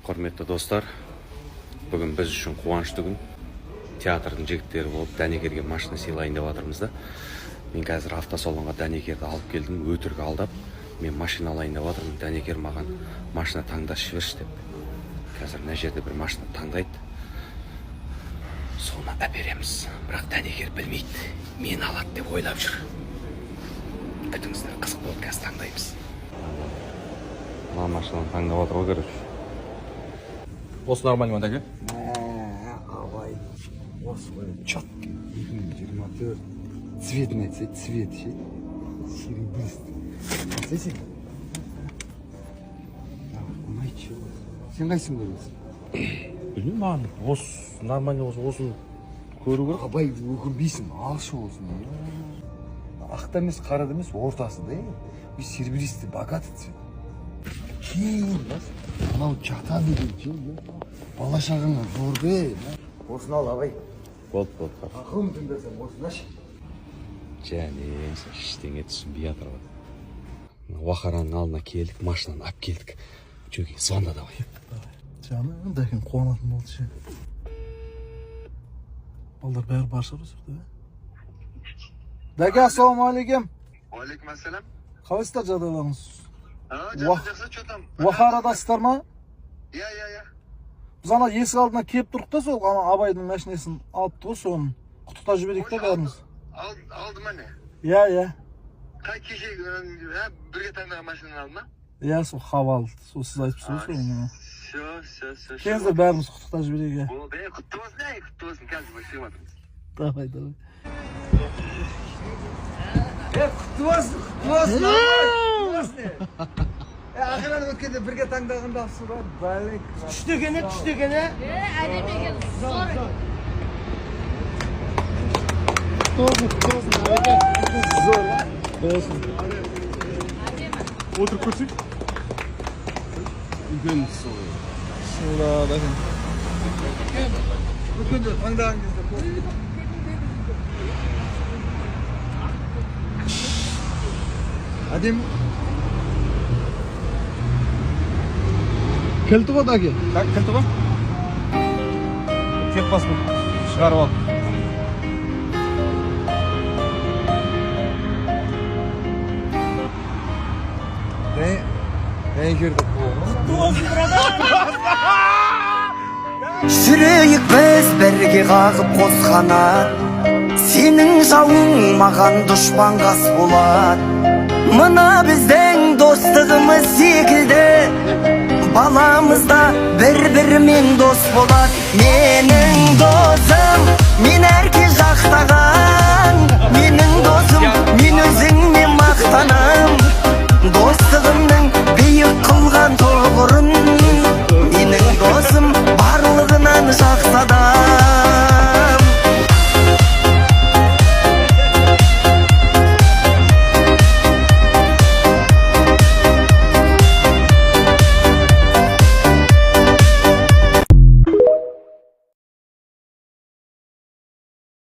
Құрметті достар, бүгін біз үшін қуанышты күн. Театрдың жігіттері болып Дәнекерге машина сыйлайын деп жатырмыз да. Мен қазір автосалонға Дәнекерді алып келдім, өтірік алдап. Мен машина алайын деп жатырмын. Дәнекер маған машина таңдашы жіберші деп. Қазір мына жерде бір машина таңдайды. Соны әпереміз. Бірақ Дәнекер білмейді. Мен алады деп ойлап жүр. Күтіңіздер, қызық болады, қазір таңдаймыз. Мына машинаны таңдап отыр ғой, короче. Осы нормально ма, дәке? Абай. Осы ғой, четкий. 2024. Цветін айтса, цвет ше. Серебристый. Айтса сен. Ұнай че осы. Сен қайсың көресің? Білмеймін, маған осы нормально осы көру керек. Абай, өкінбейсің, алшы болсын. Ақта емес, қарада емес, ортасы да. Bir серебристый, богатый цвет. Кейін, анау жата деген че. Бала шағыңа зор бе. Осыны ал, абай. Болды. Ақылым тыңдасам, осыны аш. Және, ештеңе түсінбей жатыр ғой. Уақараның алдына келдік, машинаны алып келдік. Жөге, звонда давай. Canım, дәкен қуанатын болды ше. Балдар бәрі бар шығар осы жерде. Дәке, ассалаумағалейкум. Алейкум ассалам. Қалайсыздар жағдайларыңыз? Жақсы, что там? Уақарадасыздар ма? Я. Біз ана есік алдына келіп тұрдық та, сол ана Абайдың машинасын алыпты ғой, соны құттықтап жіберейік та бәріміз. Алды ма не? Я. Қай кеше бірге таңдаған машинаны алды ма? Я, сол хавал, сол сіз айтыпсыз ғой соны. Все. Келіңіздер бәріміз құттықтап жіберейік, я. Болды, құтты болсын, қазір бөлшек жатырмыз. Давай. Құтты болсын. Ақыран өткенде бірге таңдағанда ақсы бар. Бәлек. Түштегені. Әдемеге зор. Болсын. Отырып көрсек? Үлкен сол. Шыла, дәкен. Өткенде таңдаған кезде. Әдем. Кілті ба, дәке? Так, кілті ба? Тек басын шығарып ал. Дәнекерді Жүрейік біз бірге қағып қос қанат, сенің жауың маған дұшпан қас болады. Мына біздің достығымыз секілді, баламызда бір-бірімен дос болады. Менің досым, мен әрке жақтаған